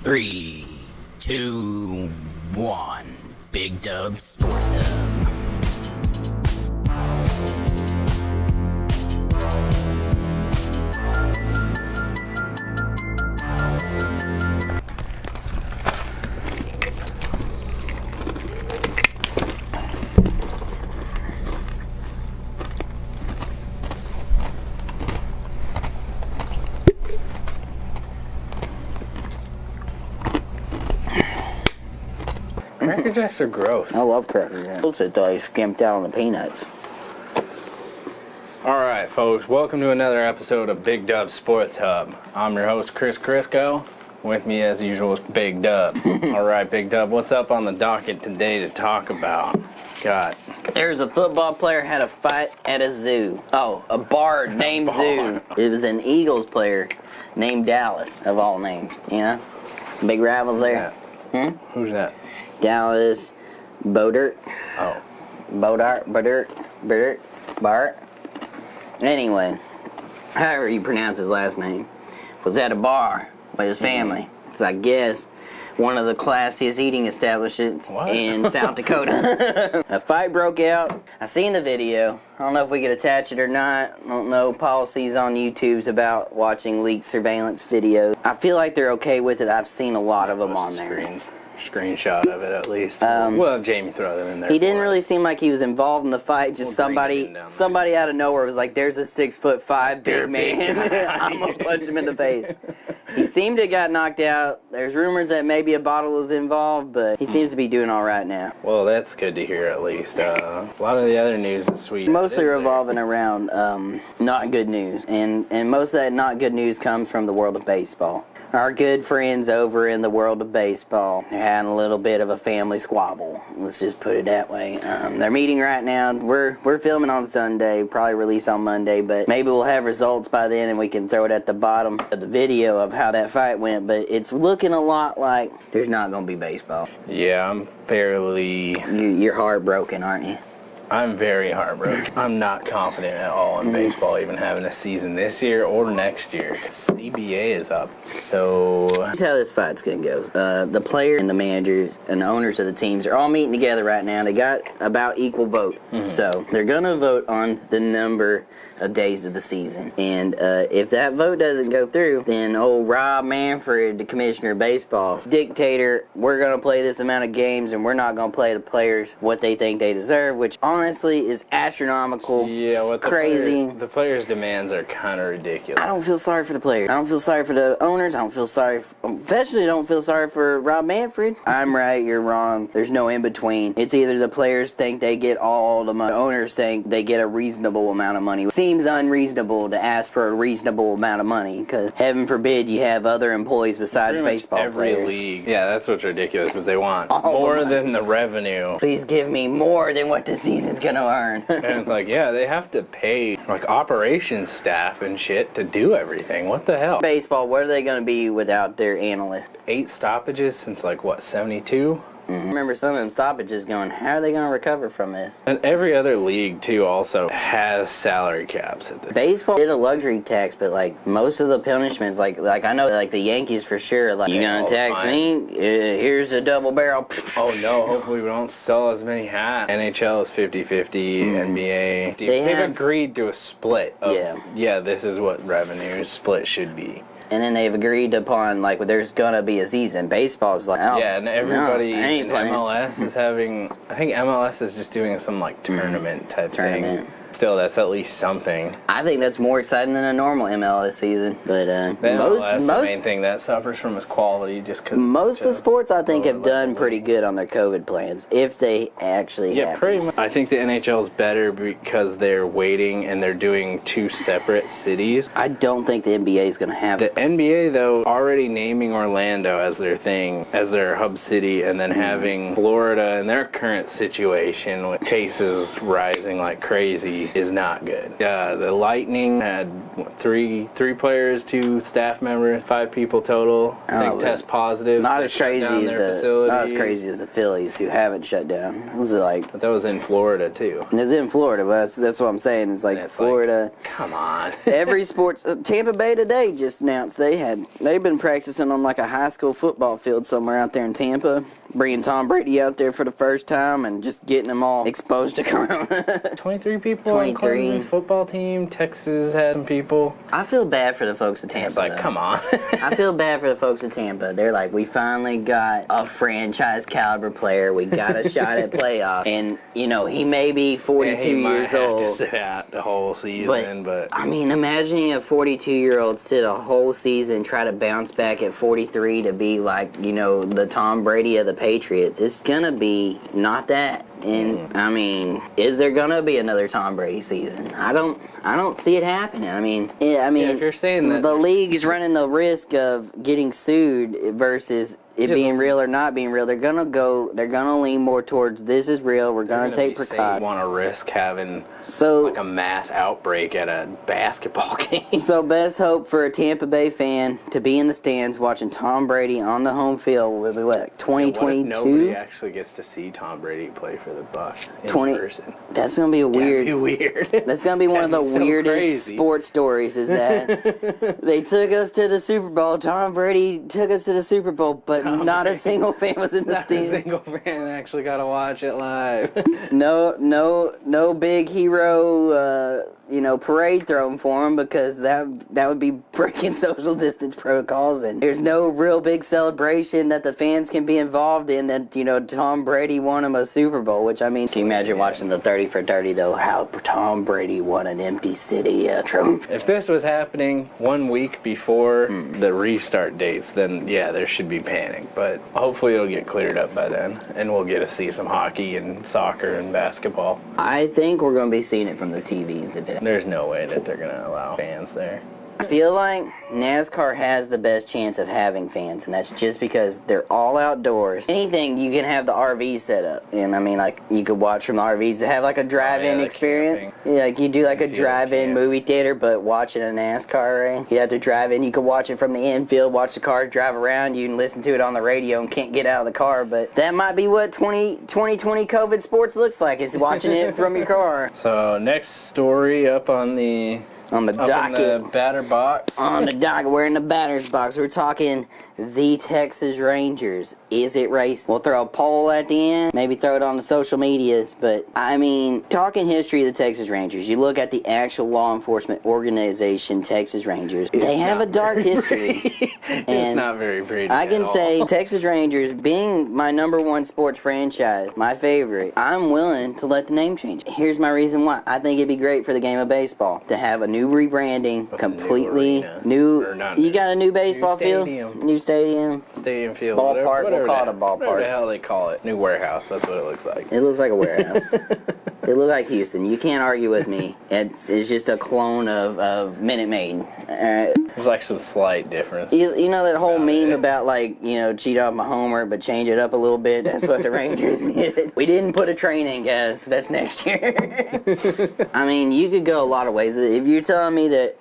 3, 2, 1. Big Dub Sports Hub. Cracker Jacks are gross. I love Cracker Jacks until I skimped out on the peanuts. Alright, folks, welcome to another episode of Big Dub Sports Hub. I'm your host, Chris Crisco. With me, as usual, is Big Dub. Alright, Big Dub, what's up on the docket today to talk about? There's a football player had a fight at a zoo. Oh, a bar named Zoo. It was an Eagles player named Dallas, of all names, you know? Big rivals there. Yeah. Who's that? Dallas Bodert. Oh. Bart. Anyway, however you pronounce his last name, was at a bar with his family. It's, I guess, one of the classiest eating establishments in South Dakota. A fight broke out. I seen the video. I don't know if we could attach it or not. I don't know policies on YouTube's about watching leaked surveillance videos. I feel like they're okay with it. I've seen a lot of them on there. Screenshot of it at least. We'll have Jamie throw them in there. He didn't really seem like he was involved in the fight. Just somebody out of nowhere was like, "There's a 6'5" big man. I'm gonna punch him in the face." He seemed to have got knocked out. There's rumors that maybe a bottle was involved, but he seems to be doing all right now. Well, that's good to hear at least. A lot of the other news this week mostly revolving around not good news, and most of that not good news comes from the world of baseball. Our good friends over in the world of baseball are having a little bit of a family squabble. Let's just put it that way. They're meeting right now. We're filming on Sunday, probably release on Monday, but maybe we'll have results by then and we can throw it at the bottom of the video of how that fight went. But it's looking a lot like there's not going to be baseball. Yeah, I'm fairly... You're heartbroken, aren't you? I'm very heartbroken. I'm not confident at all in baseball even having a season this year or next year. CBA is up, so... Here's how this fight's gonna go. The players and the managers and the owners of the teams are all meeting together right now. They got about equal vote. So they're gonna vote on the number of days of the season. And if that vote doesn't go through, then old Rob Manfred, the commissioner of baseball, dictator, we're gonna play this amount of games and we're not gonna play the players what they think they deserve, which honestly is astronomical. Yeah, crazy. The players' demands are kind of ridiculous. I don't feel sorry for the players. I don't feel sorry for the owners. I don't feel sorry, especially don't feel sorry for Rob Manfred. I'm right, you're wrong. There's no in between. It's either the players think they get all the money, the owners think they get a reasonable amount of money. It seems unreasonable to ask for a reasonable amount of money, because heaven forbid you have other employees besides baseball every players. League. Yeah, that's what's ridiculous, is they want more than the revenue. Please give me more than what the season's gonna earn. And it's like, yeah, they have to pay like operations staff and shit to do everything. What the hell? Baseball, what are they gonna be without their analysts? 8 stoppages since like what, 72? I remember some of them stoppages going, how are they going to recover from this? And every other league, too, also has salary caps. Baseball did a luxury tax, but, like, most of the punishments, like I know, like, the Yankees for sure, like, you gonna tax me? Here's a double barrel. Oh, no, hopefully we don't sell as many hats. NHL is 50-50, NBA. They've agreed to a split of, yeah, this is what revenue split should be. And then they've agreed upon, like, there's gonna be a season. Baseball's like, oh, yeah, and everybody in MLS is having, I think MLS is just doing some, like, tournament type thing. Still, that's at least something. I think that's more exciting than a normal MLS season. But the main thing that suffers from is quality, just because most of the sports I think have done pretty good on their COVID plans, if they actually have. Pretty much. I think the NHL is better because they're waiting and they're doing 2 separate cities. I don't think the NBA is going to have it. The NBA, though, already naming Orlando as their thing, as their hub city, and then having Florida in their current situation with cases rising like crazy is not good. The Lightning had 3 players, 2 staff members, 5 people total. I think test positive. Not as crazy as the Phillies, who haven't shut down. It was like, but that was in Florida too. It's in Florida, but that's what I'm saying. It's like Florida. Like, come on. Every sports. Tampa Bay today just now. announced they've been practicing on like a high school football field somewhere out there in Tampa, bringing Tom Brady out there for the first time and just getting them all exposed to corona. 23 people on Clemson's football team. Texas had some people. I feel bad for the folks at Tampa. It's like, come on. I feel bad for the folks at Tampa. They're like, we finally got a franchise caliber player. We got a shot at playoff. And, you know, he may be 42 years old. He might have to sit out the whole season, but I mean, imagining a 42-year-old sit a whole season, try to bounce back at 43 to be like, you know, the Tom Brady of the Patriots. It's gonna be not that. And I mean, is there gonna be another Tom Brady season? I don't see it happening. I mean, if you're saying that, the league is running the risk of getting sued versus it being real or not being real. They're gonna lean more towards this is real. We're gonna take precautions. Want to risk having like a mass outbreak at a basketball game. So best hope for a Tampa Bay fan to be in the stands watching Tom Brady on the home field will be what, 2022? Nobody actually gets to see Tom Brady play for the Bucks in person. That's gonna be weird. That'd be weird. That's gonna be one of the weirdest sports stories. Is that they took us to the Super Bowl. Tom Brady took us to the Super Bowl, but not a single fan was in the stands. Not a single fan actually got to watch it live. No big hero, parade thrown for him because that would be breaking social distance protocols. And there's no real big celebration that the fans can be involved in that, Tom Brady won him a Super Bowl, which, I mean, can you imagine watching the 30 for 30, though, how Tom Brady won an empty city trophy? If this was happening 1 week before the restart dates, then, yeah, there should be panic. But hopefully it'll get cleared up by then, and we'll get to see some hockey and soccer and basketball. I think we're going to be seeing it from the TVs. There's no way that they're going to allow fans there. I feel like NASCAR has the best chance of having fans, and that's just because they're all outdoors. Anything, you can have the RV set up. And I mean, like, you could watch from the RVs to have like a drive-in experience. Yeah, like you do like a drive-in movie theater, but watching a NASCAR race. You have to drive in, you could watch it from the infield, watch the cars drive around, you can listen to it on the radio and can't get out of the car. But that might be what 2020 COVID sports looks like, is watching it from your car. So next story up on the docket. In the batter box. On the docket, we're in the batter's box. We're talking the Texas Rangers. Is it race? We'll throw a poll at the end, maybe throw it on the social medias, but I mean, talking history of the Texas Rangers, you look at the actual law enforcement organization, Texas Rangers, they have a dark history. It's not very pretty. I can say Texas Rangers, being my #1 sports franchise, my favorite, I'm willing to let the name change. Here's my reason why. I think it'd be great for the game of baseball to have a new rebranding, completely new. You got a new baseball field? New stadium field, ballpark. Whatever we'll call it a ballpark. Whatever the hell they call it. New warehouse. That's what it looks like. It looks like a warehouse. It looks like Houston. You can't argue with me. It's just a clone of Minute Maid. There's like some slight difference. You know that whole meme about like, cheat off my homer but change it up a little bit? That's what the Rangers did. We didn't put a train in, guys. That's next year. I mean, you could go a lot of ways. If you're telling me that,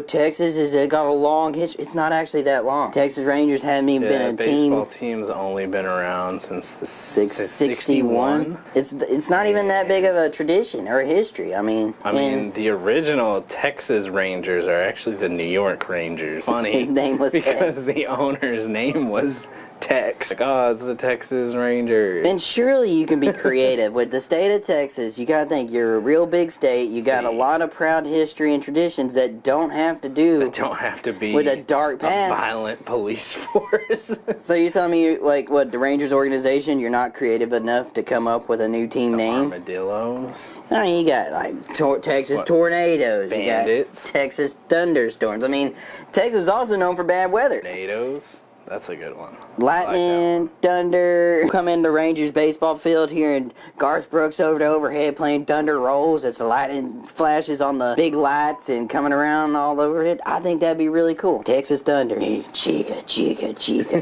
Texas has got a long history, it's not actually that long. Texas Rangers haven't even been a team. Baseball team's only been around since the 61. It's not even that big of a tradition or a history. I mean, the original Texas Rangers are actually the New York Rangers. Funny. His name was because the owner's name was Tex. Like, it's the Texas Rangers. And surely you can be creative. With the state of Texas, you gotta think you're a real big state. You got a lot of proud history and traditions that don't have to be with a dark past. A violent police force. So you're telling me, like, what, the Rangers organization, you're not creative enough to come up with a new team name? Armadillos. I mean, you got, like, Texas Tornadoes. Bandits. You got Texas Thunderstorms. I mean, Texas is also known for bad weather. Tornadoes. That's a good one. Lightning, thunder. Come in the Rangers baseball field here, and Garth Brooks over to overhead playing Thunder Rolls. It's lightning flashes on the big lights and coming around all over it. I think that'd be really cool. Texas Thunder. Hey, chica, chica, chica.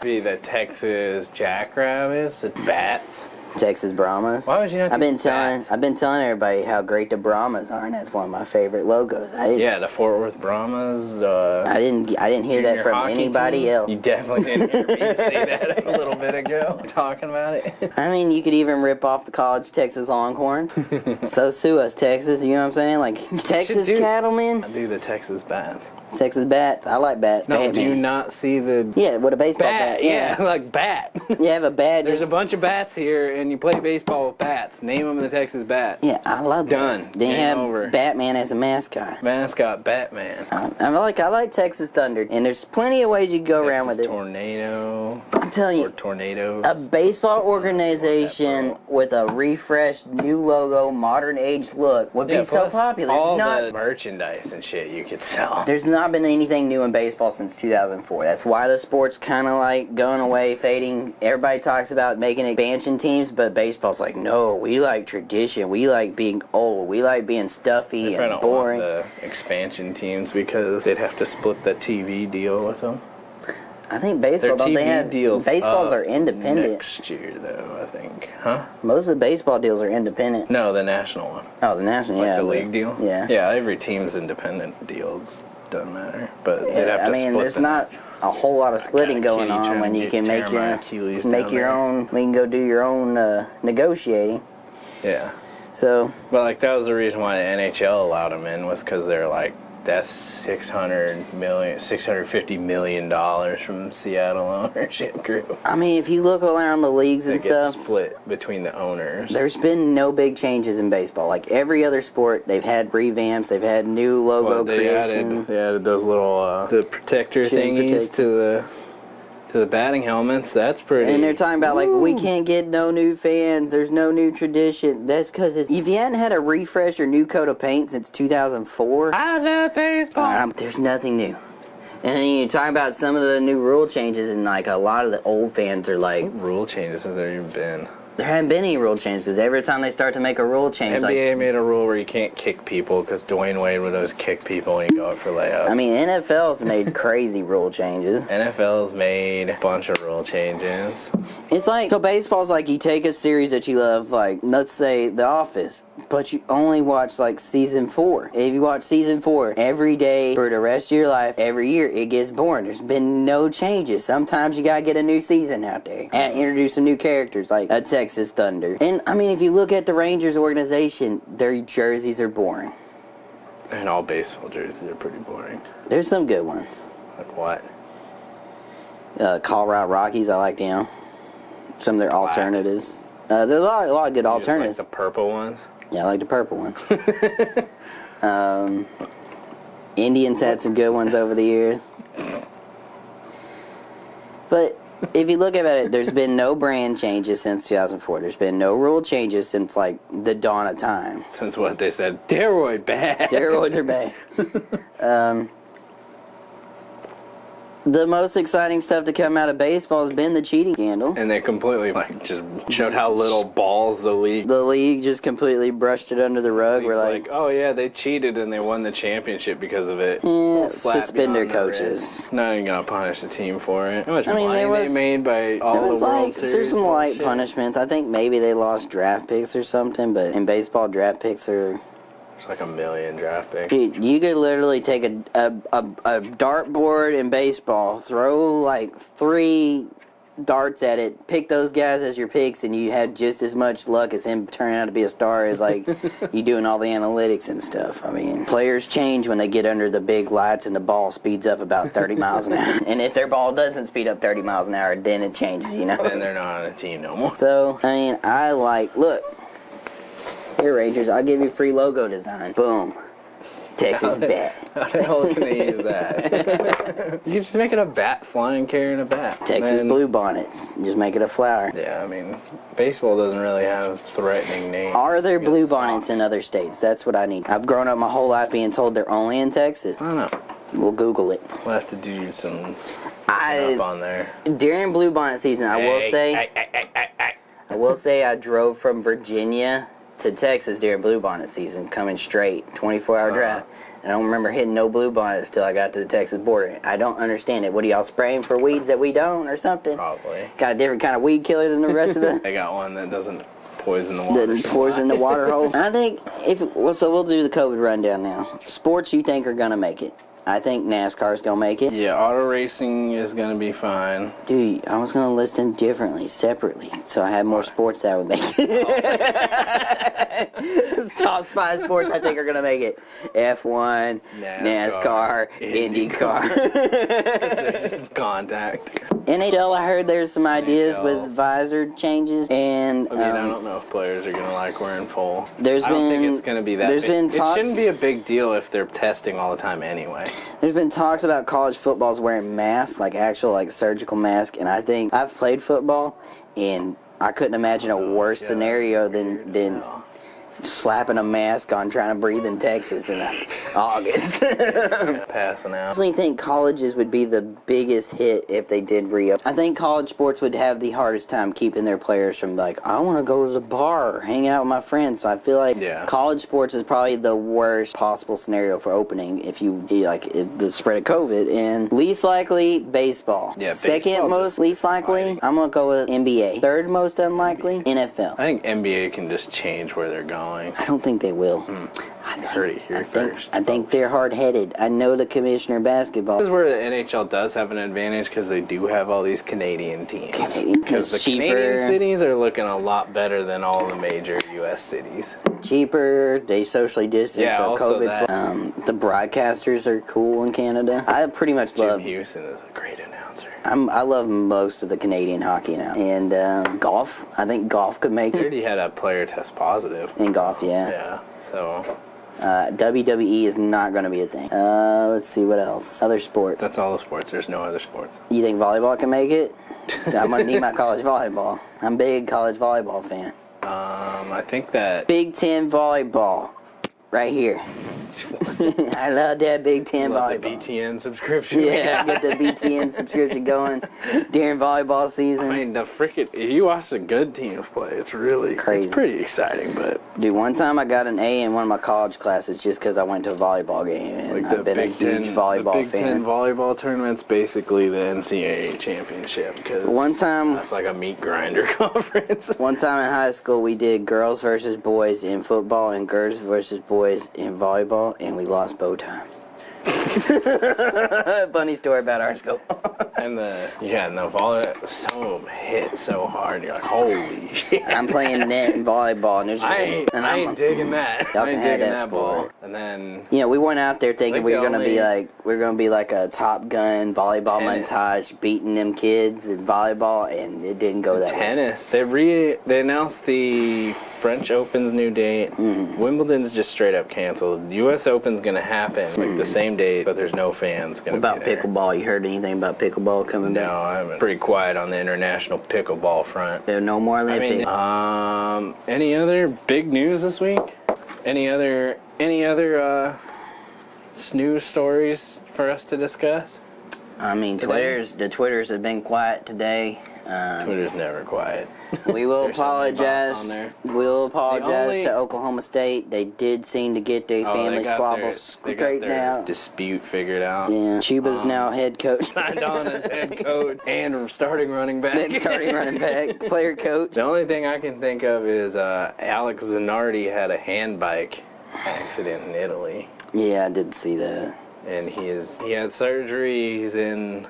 Be the Texas Jackrabbits, the Bats. Texas Brahmas. Why would you not? I've been telling everybody how great the Brahmas are, and that's one of my favorite logos. The Fort Worth Brahmas. I didn't hear that from anybody else. You definitely didn't hear me say that a little bit ago. Talking about it. I mean, you could even rip off the College Texas Longhorn. So sue us, Texas. You know what I'm saying? Like Texas cattlemen. I do the Texas Bats. Texas bats. I like bats. No, Batman. do you not see the Yeah, with a baseball bat. Yeah, like bat. You have a bat. There's a bunch of bats here, and you play baseball with bats. Name them the Texas bat. Yeah, I love Done. bats. Then you Game have over. Batman as a mascot. Mascot Batman. I like Texas Thunder, and there's plenty of ways you can go around with it. Tornado. I'm telling you, Or tornadoes. a baseball organization with a refreshed new logo, modern age look would be so plus popular. All There's the merchandise and shit you could sell. There's not been anything new in baseball since 2004. That's why the sport's kind of like going away, fading. Everybody talks about making expansion teams, but baseball's like, no, we like tradition. We like being old. We like being stuffy and boring. The expansion teams because they'd have to split the TV deal with them. I think baseball, Their don't they TV have deals baseballs are independent. next year, though, I think. Huh? Most of the baseball deals are independent. No, the national one. Oh, the national, Like yeah. the league deal? Yeah. Yeah, every team's independent deals. Doesn't matter. But they'd have to I mean, split there's not a whole lot of splitting going on when you can make your own. We can go do your own negotiating. Yeah. So. But like that was the reason why the NHL allowed them in was because they're like, that's $650 million from Seattle ownership group. I mean, if you look around the leagues and It stuff, gets split between the owners. there's been no big changes in baseball. Like every other sport, they've had revamps, they've had new logo creations. They added those little the protector thingies to the batting helmets. That's pretty. And they're talking about like we can't get no new fans. There's no new tradition. That's because if you hadn't had a refresh or new coat of paint since 2004, I love baseball. there's nothing new. And then you talk about some of the new rule changes, and like a lot of the old fans are like, What rule changes have there even been? there haven't been any rule changes. Every time they start to make a rule change, NBA made a rule where you can't kick people because Dwayne Wade would always kick people when you go out for layups. I mean, NFL's made crazy rule changes. NFL's made a bunch of rule changes. It's like, so baseball's like you take a series that you love, like, let's say The Office, but you only watch like season 4. If you watch season 4 every day for the rest of your life, every year, it gets boring. There's been no changes. Sometimes you gotta get a new season out there and introduce some new characters, like a Texas Thunder. And I mean, if you look at the Rangers organization, their jerseys are boring. And all baseball jerseys are pretty boring. There's some good ones. Like what? Colorado Rockies, I like them. Some of their alternatives. There's a lot of good alternatives. Like the purple ones? Yeah, I like the purple ones. Indians had some good ones over the years. But if you look at it, there's been no brand changes since 2004. There's been no rule changes since, like, the dawn of time. Since what they said, steroid bad. Steroids are bad. The most exciting stuff to come out of baseball has been the cheating scandal. And they completely, like, just showed how little balls the league. The league just completely brushed it under the rug. We're like, oh yeah, they cheated and they won the championship because of it. suspend their coaches. Not even gonna punish the team for it. How much I mean, money they made by all It the was World like, Series there's some light bullshit? punishments. I think maybe they lost draft picks or something, but in baseball, draft picks are... It's like 1 million draft picks. Dude, you could literally take a dartboard in baseball, throw like 3 darts at it, pick those guys as your picks, and you had just as much luck as him turning out to be a star as like you doing all the analytics and stuff. I mean, players change when they get under the big lights and the ball speeds up about 30 miles an hour. And if their ball doesn't speed up 30 miles an hour, then it changes, you know? Then they're not on a team no more. So, I mean, look. Here, Rangers, I'll give you free logo design. Boom. Texas bat. How the hell can they use that? You just make it a bat flying carrying a bat. Texas blue bonnets. Just make it a flower. Yeah, I mean, baseball doesn't really have threatening names. Are there blue bonnets in other states? That's what I need. I've grown up my whole life being told they're only in Texas. I don't know. We'll Google it. We'll have to do some up on there. During blue bonnet season, I will say I drove from Virginia to Texas during blue bonnet season, coming straight, 24-hour drive. I don't remember hitting no blue bonnets till I got to the Texas border. I don't understand it. What are y'all spraying for weeds that we don't or something? Probably. Got a different kind of weed killer than the rest of us? They got one that doesn't poison the water. That poison the water hole. I think so we'll do the COVID rundown now. Sports you think are gonna make it. I think NASCAR's gonna make it. Yeah, auto racing is gonna be fine. Dude, I was gonna list them differently, separately, so I had more sports that would make it. Top 5 sports I think are gonna make it: F1, NASCAR, IndyCar. There's just contact. NHL, I heard there's some ideas with visor changes, and I mean, I don't know if players are gonna like wearing full. I don't think it's gonna be that there's big. been talks, It shouldn't be a big deal if they're testing all the time anyway. There's been talks about college footballs wearing masks, like actual surgical masks, and I think I've played football, and I couldn't imagine a worse scenario than slapping a mask on trying to breathe in Texas in August. Passing out. I definitely think colleges would be the biggest hit if they did reopen. I think college sports would have the hardest time keeping their players from I want to go to the bar or hang out with my friends. So I feel like college sports is probably the worst possible scenario for opening if you the spread of COVID. And least likely, baseball. Yeah, second most least likely, I'm gonna go with NBA. Third most unlikely, NFL. I think NBA can just change where they're going. I don't think they will. I heard it here first. I think they're hard-headed. I know the commissioner of basketball. This is where the NHL does have an advantage because they do have all these Canadian teams. Because the cheaper. Canadian cities are looking a lot better than all the major U.S. cities. Cheaper, they socially distance, Yeah, so also COVID's the broadcasters are cool in Canada. I pretty much Jim love Houston is a great announcer. I love most of the Canadian hockey now. And golf, I think golf could make He it. already had a player test positive. In golf, yeah. Yeah, so WWE is not going to be a thing. Let's see, what else? Other sport. that's all the sports. There's no other sports. You think volleyball can make it? I'm going to need my college volleyball. I'm a big college volleyball fan. I think that Big Ten volleyball. Right here. I love that Big Ten love volleyball. the BTN subscription. Yeah, get the BTN subscription going during volleyball season. I mean, if you watch the good teams play, it's really Crazy. It's pretty exciting, but Dude, one time I got an A in one of my college classes just because I went to a volleyball game, and I've been a huge volleyball the Big fan. Ten volleyball tournament's basically the NCAA championship because One time, that's like a meat grinder conference. one time in high school, we did girls versus boys in football and girls versus boys in volleyball, and we lost both times. Funny story about our school. And the volley hit so hard. You're like, holy shit. I'm playing net and volleyball, and there's I ain't digging that. Y'all I can ain't have digging that that ball. sport. And then we went out there thinking think we were the gonna be like a Top Gun volleyball Tennis. montage, beating them kids in volleyball, and it didn't go that way. tennis. They announced the French Open's new date. Wimbledon's just straight up canceled. U.S. Open's gonna happen like the same day, but there's no fans gonna What about be there. pickleball? You heard anything about pickleball coming back? No, I haven't. Pretty quiet on the international pickleball front. There are no more I Olympics. mean, any other big news this week? Any other snooze stories for us to discuss? I mean, the Twitters have been quiet today. Twitter's never quiet. We will There's so many bots apologize. on there. We'll apologize only- to Oklahoma State. They did seem to get their family squabbles They got straightened their out. dispute figured out. Yeah, Chuba's now head coach. Signed on as head coach and starting running back. Then starting running back, player coach. The only thing I can think of is Alex Zanardi had a hand bike accident in Italy, Yeah, I did see that. and he had surgery. He's in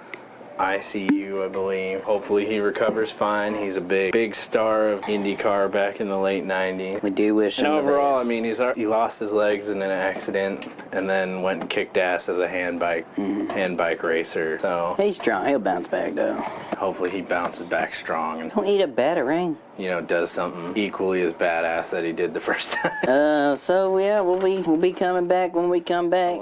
ICU, I believe. Hopefully he recovers fine. He's a big star of IndyCar back in the late 90s. We do wish him And the overall, I best. mean, he lost his legs in an accident and then went and kicked ass as a hand bike racer. So He's strong. He'll bounce back though. hopefully he bounces back strong and, Don't eat a batarang. does something equally as badass that he did the first time. So yeah, we'll be coming back when we come back.